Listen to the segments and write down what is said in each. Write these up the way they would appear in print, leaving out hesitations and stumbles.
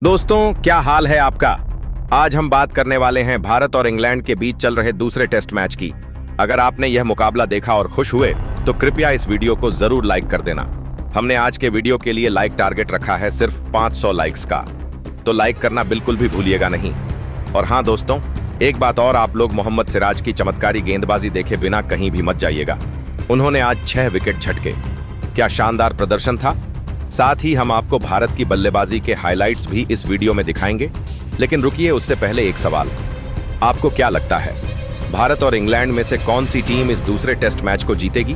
दोस्तों, क्या हाल है आपका। आज हम बात करने वाले हैं भारत और इंग्लैंड के बीच चल रहे दूसरे टेस्ट मैच की। अगर आपने यह मुकाबला देखा और खुश हुए तो कृपया इस वीडियो को जरूर लाइक कर देना। हमने आज के वीडियो के लिए लाइक टारगेट रखा है सिर्फ 500 लाइक्स का, तो लाइक करना बिल्कुल भी भूलिएगा नहीं। और हाँ दोस्तों, एक बात और, आप लोग मोहम्मद सिराज की चमत्कारी गेंदबाजी देखे बिना कहीं भी मत जाइएगा। उन्होंने आज 6 विकेट झटके। क्या शानदार प्रदर्शन था। साथ ही हम आपको भारत की बल्लेबाजी के हाइलाइट्स भी इस वीडियो में दिखाएंगे। लेकिन रुकिए, उससे पहले एक सवाल, आपको क्या लगता है भारत और इंग्लैंड में से कौन सी टीम इस दूसरे टेस्ट मैच को जीतेगी?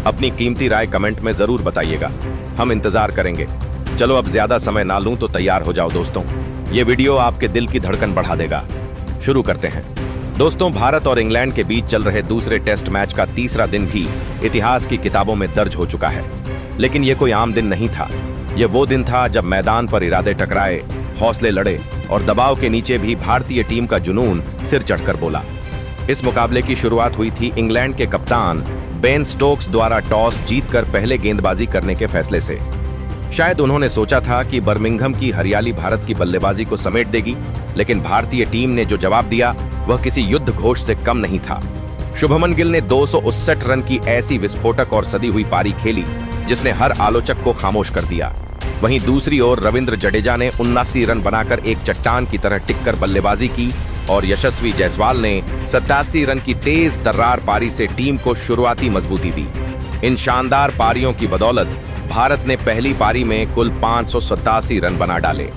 अपनी कीमती राय कमेंट में जरूर बताइएगा, हम इंतजार करेंगे। चलो अब ज्यादा समय ना लूं तो तैयार हो जाओ दोस्तों, ये वीडियो आपके दिल की धड़कन बढ़ा देगा। शुरू करते हैं दोस्तों। भारत और इंग्लैंड के बीच चल रहे दूसरे टेस्ट मैच का तीसरा दिन भी इतिहास की किताबों में दर्ज हो चुका है। लेकिन यह कोई आम दिन नहीं था। यह वो दिन था जब मैदान पर इरादे टकराए, हौसले लड़े और दबाव के नीचे भी भारतीय टीम का जुनून सिर चढ़कर बोला। इस मुकाबले की शुरुआत हुई थी इंग्लैंड के कप्तान बेन स्टोक्स द्वारा टॉस जीतकर पहले गेंदबाजी करने के फैसले से। शायद उन्होंने सोचा था कि बर्मिंघम की हरियाली भारत की बल्लेबाजी को समेट देगी, लेकिन भारतीय टीम ने जो जवाब दिया वह किसी युद्ध घोष से कम नहीं था। शुभमन गिल ने 259 रन की ऐसी विस्फोटक और सदी हुई पारी खेली जिसने हर आलोचक को खामोश कर दिया। वहीं दूसरी ओर रविंद्र जडेजा ने 79 रन बनाकर एक चट्टान की तरह टिककर बल्लेबाजी की और यशस्वी जायसवाल ने 87 रन की तेज तर्रार पारी से टीम को शुरुआती मजबूती दी। इन शानदार पारियों की बदौलत भारत ने पहली पारी में कुल 587 रन बना डाले।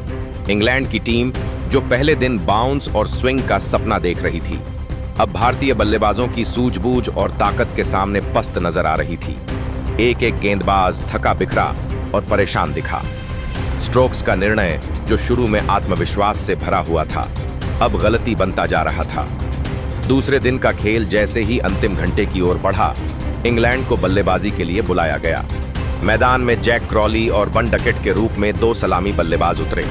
इंग्लैंड की टीम, जो पहले दिन बाउंस और स्विंग का सपना देख रही थी, अब भारतीय बल्लेबाजों की सूझबूझ और ताकत के सामने पस्त नजर आ रही थी। एक एक गेंदबाज थका बिखरा और परेशान दिखा। स्ट्रोक्स का निर्णय, जो शुरू में आत्मविश्वास से भरा हुआ था, अब गलती बनता जा रहा था। दूसरे दिन का खेल जैसे ही अंतिम घंटे की ओर बढ़ा, इंग्लैंड को बल्लेबाजी के लिए बुलाया गया। मैदान में जैक क्रॉली और बन डकेट के रूप में 2 सलामी बल्लेबाज उतरे।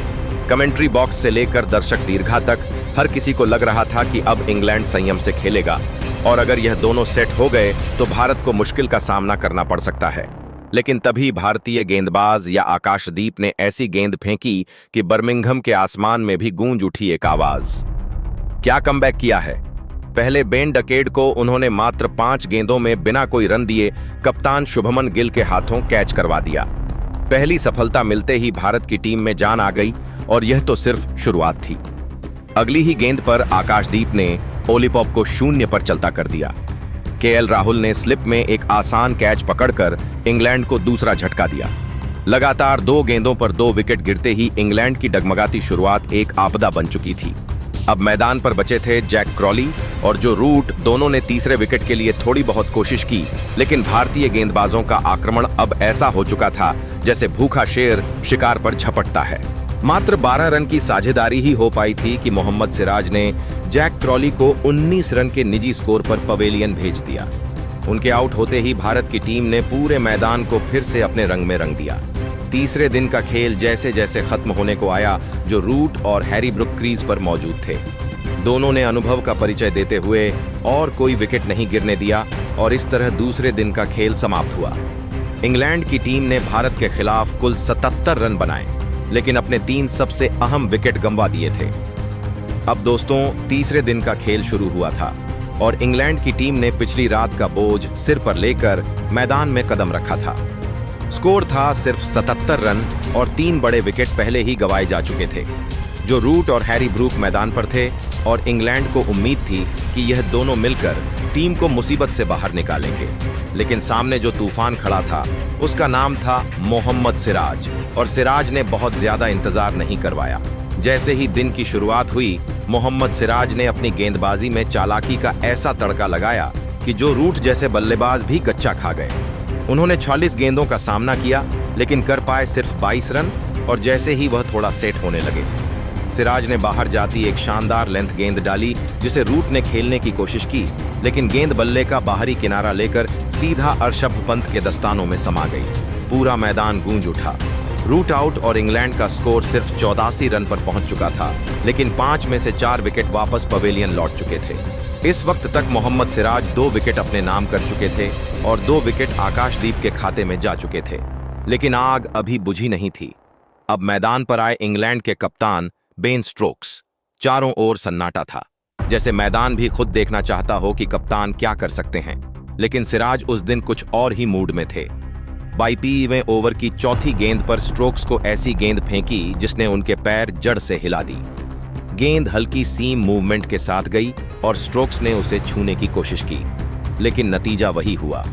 कमेंट्री बॉक्स से लेकर दर्शक दीर्घा तक हर किसी को लग रहा था कि अब इंग्लैंड संयम से खेलेगा और अगर यह दोनों सेट हो गए तो भारत को मुश्किल का सामना करना पड़ सकता है। लेकिन तभी भारतीय गेंदबाज या आकाशदीप ने ऐसी गेंद फेंकी कि बर्मिंघम के आसमान में भी गूंज उठी एक आवाज। क्या कमबैक किया है। पहले बेन डकेट को उन्होंने मात्र 5 गेंदों में बिना कोई रन दिए कप्तान शुभमन गिल के हाथों कैच करवा दिया। पहली सफलता मिलते ही भारत की टीम में जान आ गई और यह तो सिर्फ शुरुआत थी। अगली ही गेंद पर आकाशदीप ने ओलिपॉप को 0 पर चलता कर दिया। केएल राहुल ने स्लिप में एक आसान कैच पकड़कर इंग्लैंड को दूसरा झटका दिया। लगातार 2 गेंदों पर 2 विकेट गिरते ही इंग्लैंड की डगमगाती शुरुआत एक आपदा बन चुकी थी। अब मैदान पर बचे थे जैक क्रॉली और जो रूट, दोनों ने तीसरे विकेट के लिए थोड़ी बहुत कोशिश की, लेकिन भारतीय गेंदबाजों का आक्रमण अब ऐसा हो चुका था जैसे भूखा शेर शिकार पर झपटता है। मात्र 12 रन की साझेदारी ही हो पाई थी कि मोहम्मद सिराज ने जैक क्रॉली को 19 रन के निजी स्कोर पर पवेलियन भेज दिया। उनके आउट होते ही भारत की टीम ने पूरे मैदान को फिर से अपने रंग में रंग दिया। तीसरे दिन का खेल जैसे जैसे खत्म होने को आया, जो रूट और हैरी ब्रुक क्रीज पर मौजूद थे, दोनों ने अनुभव का परिचय देते हुए और कोई विकेट नहीं गिरने दिया और इस तरह दूसरे दिन का खेल समाप्त हुआ। इंग्लैंड की टीम ने भारत के खिलाफ कुल 77 रन बनाए, लेकिन अपने 3 सबसे अहम विकेट गंवा दिए थे। अब दोस्तों, तीसरे दिन का खेल शुरू हुआ था और इंग्लैंड की टीम ने पिछली रात का बोझ सिर पर लेकर मैदान में कदम रखा था। स्कोर था सिर्फ 77 रन और 3 बड़े विकेट पहले ही गंवाए जा चुके थे। जो रूट और हैरी ब्रूक मैदान पर थे और इंग्लैंड को उम्मीद थी कि यह दोनों मिलकर टीम को मुसीबत से बाहर निकालेंगे। लेकिन सामने जो तूफान खड़ा था उसका नाम था मोहम्मद सिराज, और सिराज ने बहुत ज्यादा इंतजार नहीं करवाया। जैसे ही दिन की शुरुआत हुई, मोहम्मद सिराज ने अपनी गेंदबाजी में चालाकी का ऐसा तड़का लगाया कि जो रूट जैसे बल्लेबाज भी कच्चा खा गए। उन्होंने 46 गेंदों का सामना किया, लेकिन कर पाए सिर्फ 22 रन, और जैसे ही वह थोड़ा सेट होने लगे, सिराज ने बाहर जाती एक शानदार लेंथ गेंद डाली जिसे रूट ने खेलने की कोशिश की, लेकिन गेंद बल्ले का बाहरी किनारा लेकर सीधा अर्शभ पंत के दस्तानों में समा गई। पूरा मैदान गूंज उठा। रूट आउट और इंग्लैंड का स्कोर सिर्फ 84 रन पर पहुंच चुका था, लेकिन 5 में से 4 विकेट वापस पवेलियन लौट चुके थे। इस वक्त तक मोहम्मद सिराज 2 विकेट अपने नाम कर चुके थे और 2 विकेट आकाशदीप के खाते में जा चुके थे, लेकिन आग अभी बुझी नहीं थी। अब मैदान पर आए इंग्लैंड के कप्तान बेन स्टोक्स। चारों ओर सन्नाटा था, जैसे मैदान भी खुद देखना चाहता हो कि कप्तान क्या कर सकते हैं। लेकिन सिराज उस दिन कुछ और ही मूड में थे। 22वें ओवर की चौथी गेंद पर स्टोक्स को ऐसी गेंद फेंकी जिसने उनके पैर जड़ से हिला दी। गेंद हल्की सीम मूवमेंट के साथ गई और स्टोक्स ने उसे छूने की कोशिश की, लेकिन नतीजा वही हुआ।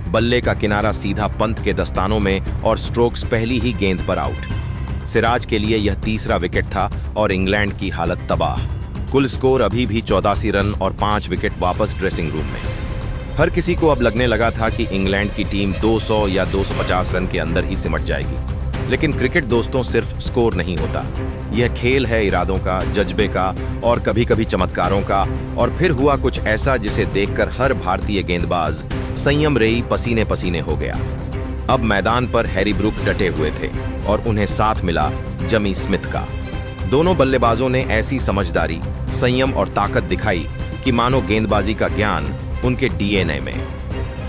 बल्ले का किनारा सीधा पंत के दस्तानों में और स्टोक्स पहली ही गेंद पर आउट। सिराज के लिए यह तीसरा विकेट था और इंग्लैंड की हालत तबाह। कुल स्कोर अभी भी 84 रन और 5 विकेट वापस ड्रेसिंग रूम में। हर किसी को अब लगने लगा था कि इंग्लैंड की टीम 200 या 250 रन के अंदर ही सिमट जाएगी। लेकिन क्रिकेट दोस्तों सिर्फ स्कोर नहीं होता, यह खेल है इरादों का, जज्बे का और कभी कभी चमत्कारों का। और फिर हुआ कुछ ऐसा जिसे देखकर हर भारतीय गेंदबाज संयम रेई पसीने पसीने हो गया। अब मैदान पर हैरी ब्रूक डटे हुए थे और उन्हें साथ मिला जमी स्मिथ का। दोनों बल्लेबाजों ने ऐसी समझदारी, संयम और ताकत दिखाई कि मानो गेंदबाजी का ज्ञान उनके डीएनए में।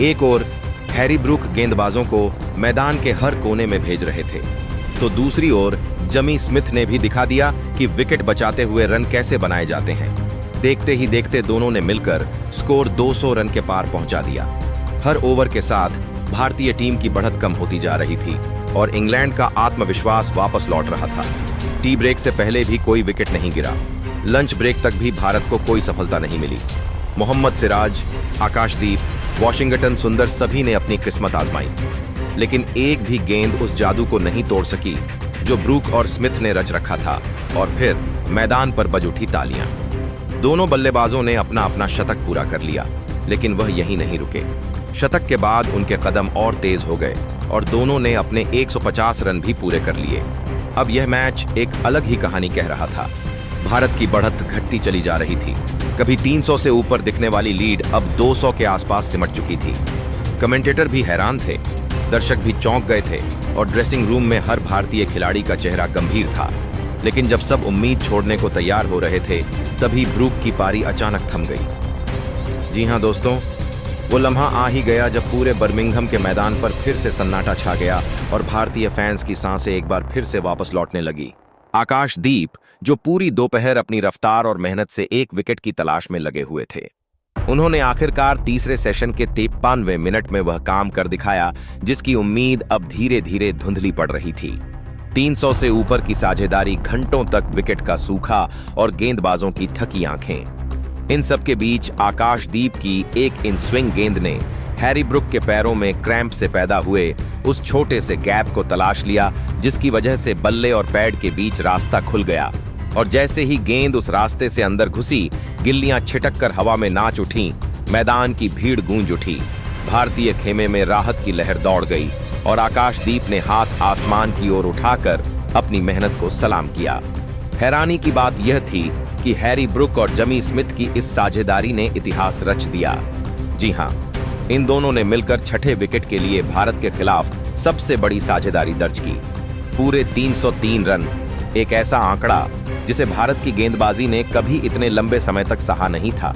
एक ओर हैरी ब्रूक गेंदबाजों को मैदान के हर कोने में भेज रहे थे, तो दूसरी ओर जमी स्मिथ ने भी दिखा दिया कि विकेट बचाते हुए रन कैसे बनाए जाते हैं। देखते ही देखते दोनों ने मिलकर स्कोर 200 रन के पार पहुंचा दिया। हर ओवर के साथ भारतीय टीम की बढ़त कम होती जा रही थी और इंग्लैंड का आत्मविश्वास वापस लौट रहा था। टी ब्रेक से पहले भी कोई विकेट नहीं गिरा। लंच ब्रेक तक भी भारत को कोई सफलता नहीं मिली। मोहम्मद सिराज, आकाशदीप, वॉशिंगटन सुंदर सभी ने अपनी किस्मत आजमाई, लेकिन एक भी गेंद उस जादू को नहीं तोड़ सकी जो ब्रूक और स्मिथ ने रच रखा था। और फिर मैदान पर बज उठी तालियां। दोनों बल्लेबाजों ने अपना अपना शतक पूरा कर लिया, लेकिन वह यहीं नहीं रुके। शतक के बाद उनके कदम और तेज हो गए और दोनों ने अपने 150 रन भी पूरे कर लिए। अब यह मैच एक अलग ही कहानी कह रहा था। भारत की बढ़त घटती चली जा रही थी। कभी 300 से ऊपर दिखने वाली लीड अब 200 के आसपास सिमट चुकी थी। कमेंटेटर भी हैरान थे, दर्शक भी चौंक गए थे और ड्रेसिंग रूम में हर भारतीय खिलाड़ी का चेहरा गंभीर था। लेकिन जब सब उम्मीद छोड़ने को तैयार हो रहे थे, तभी ब्रूक की पारी अचानक थम गई। जी हां दोस्तों, वो लम्हा आ ही गया जब पूरे बर्मिंघम के मैदान पर फिर से सन्नाटा छा गया और भारतीय फैंस की सांसें एक बार फिर से वापस लौटने लगी। आकाशदीप, जो पूरी दोपहर अपनी रफ्तार और मेहनत से एक विकेट की तलाश में लगे हुए थे, उन्होंने आखिरकार तीसरे सेशन के 53वें मिनट में वह काम कर दिखाया जिसकी उम्मीद अब धीरे धीरे धुंधली पड़ रही थी। 300 से ऊपर की साझेदारी, घंटों तक विकेट का सूखा और गेंदबाजों की थकी आंखें। इन सब के बीच आकाशदीप की एक इन स्विंग गेंद ने हैरी ब्रूक के पैरों में क्रैम्प से पैदा हुए उस छोटे से गैप को तलाश लिया, जिसकी वजह से बल्ले और पैड के बीच रास्ता खुल गया। और जैसे ही गेंद उस रास्ते से अंदर घुसी, गिल्लियां छिटक कर हवा में नाच उठी, मैदान की भीड़ गूंज उठी। भारतीय खेमे में राहत की लहर दौड़ गई और आकाशदीप ने हाथ आसमान की ओर उठाकर अपनी मेहनत को सलाम किया। हैरानी की बात यह थी कि हैरी ब्रूक और जमी स्मिथ की इस साझेदारी ने इतिहास रच दिया। जी हां, इन दोनों ने मिलकर छठे विकेट के लिए भारत के खिलाफ सबसे बड़ी साझेदारी दर्ज की। पूरे 303 रन, एक ऐसा आंकड़ा जिसे भारत की गेंदबाजी ने कभी इतने लंबे समय तक सहा नहीं था।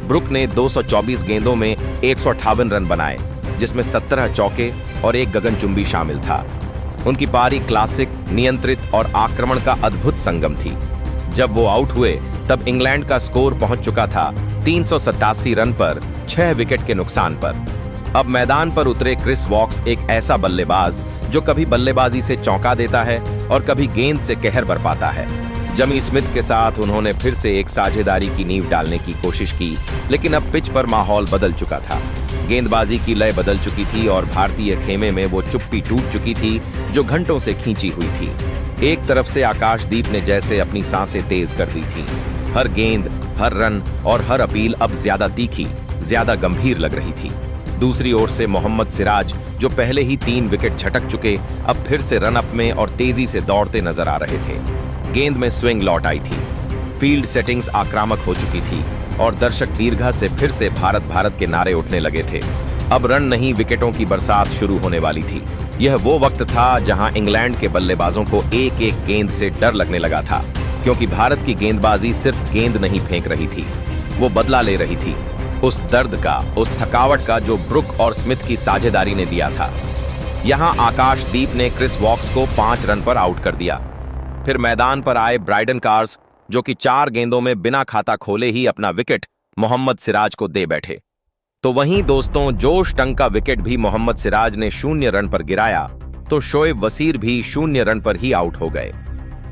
ब्रूक ने 224 गेंदों में 158 रन बनाए, जिसमें 17 चौके और एक गगनचुंबी शामिल था। उनकी पारी क्लासिक, नियंत्रित और आक्रमण का अद्भुत संगम थी। जब वो आउट हुए तब इंग्लैंड का स्कोर पहुंच चुका था 387 रन पर 6 विकेट के नुकसान पर। अब मैदान पर उतरे क्रिस वॉक्स, एक ऐसा बल्लेबाज जो कभी बल्लेबाजी से चौंका देता है और कभी गेंद से कहर बरपाता है। जमी स्मिथ के साथ उन्होंने फिर से एक साझेदारी की नींव डालने की कोशिश की, लेकिन अब पिच पर माहौल बदल चुका था। गेंदबाजी की लय बदल चुकी थी और भारतीय खेमे में वो चुप्पी टूट चुकी थी जो घंटों से खींची हुई थी। एक तरफ से आकाशदीप ने जैसे अपनी सांसें तेज कर दी थी। हर गेंद, हर रन और हर अपील अब ज्यादा तीखी, ज्यादा गंभीर लग रही थी। दूसरी ओर से मोहम्मद सिराज, जो पहले ही 3 विकेट झटक चुके, अब फिर से रन अप में और तेजी से दौड़ते नजर आ रहे थे। गेंद में स्विंग लौट आई थी, फील्ड सेटिंग्स आक्रामक हो चुकी थी और दर्शक दीर्घा से फिर से भारत भारत के नारे उठने लगे थे। अब रन नहीं, विकेटों की बरसात शुरू होने वाली थी। यह वो वक्त था जहां इंग्लैंड के बल्लेबाजों को एक एक गेंद से डर लगने लगा था, क्योंकि भारत की गेंदबाजी सिर्फ गेंद नहीं फेंक रही थी, वो बदला ले रही थी उस दर्द का, उस थकावट का जो ब्रूक और स्मिथ की साझेदारी ने दिया था। यहां आकाशदीप ने क्रिस वॉक्स को 5 रन पर आउट कर दिया। फिर मैदान पर आए ब्राइडन कार्स, जो कि 4 गेंदों में बिना खाता खोले ही अपना विकेट मोहम्मद सिराज को दे बैठे। तो वहीं दोस्तों जोश टंग का विकेट भी मोहम्मद सिराज ने 0 रन पर गिराया, तो शोएब वसीर भी 0 रन पर ही आउट हो गए।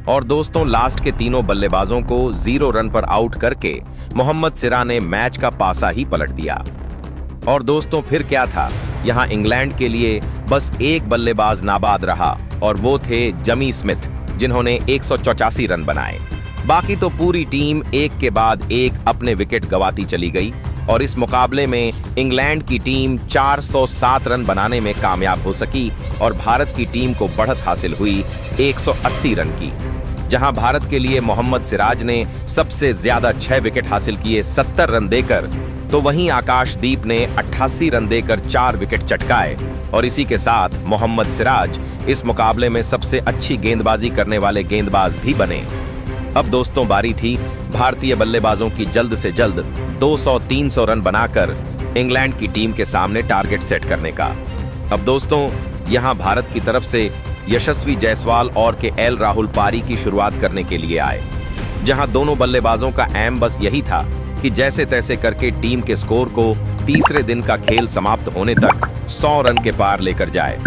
और दोस्तों लास्ट के तीनों बल्लेबाजों को 0 रन पर आउट करके मोहम्मद सिराज ने मैच का पासा ही पलट दिया। और दोस्तों फिर क्या था, यहां इंग्लैंड के लिए बस एक बल्लेबाज नाबाद रहा और वो थे जमी स्मिथ, जिन्होंने 184 रन बनाए। बाकी तो पूरी टीम एक के बाद एक अपने विकेट गंवाती चली गई और इस मुकाबले में इंग्लैंड की टीम 407 रन बनाने में कामयाब हो सकी और भारत की टीम को बढ़त हासिल हुई 180 रन की। जहां भारत के लिए मोहम्मद सिराज ने सबसे ज्यादा 6 विकेट हासिल किए 70 रन देकर, तो वहीं आकाशदीप ने 88 रन देकर 4 विकेट चटकाए और इसी के साथ मोहम्मद सिराज इस मुकाबले में सबसे अच्छी गेंदबाजी करने वाले गेंदबाज भी बने। अब दोस्तों बारी थी भारतीय बल्लेबाजों की जल्द से जल्द 200-300 रन बनाकर इंग्लैंड की टीम के सामने टारगेट सेट करने का। अब दोस्तों यहां भारत की तरफ से यशस्वी जायसवाल और केएल राहुल पारी की शुरुआत करने के लिए आए, जहां दोनों बल्लेबाजों का एम बस यही था कि जैसे तैसे करके टीम के स्कोर को तीसरे दिन का खेल समाप्त होने तक 100 रन के पार लेकर जाए।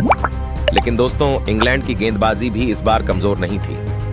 लेकिन दोस्तों इंग्लैंड की गेंदबाजी भी इस बार कमजोर नहीं थी।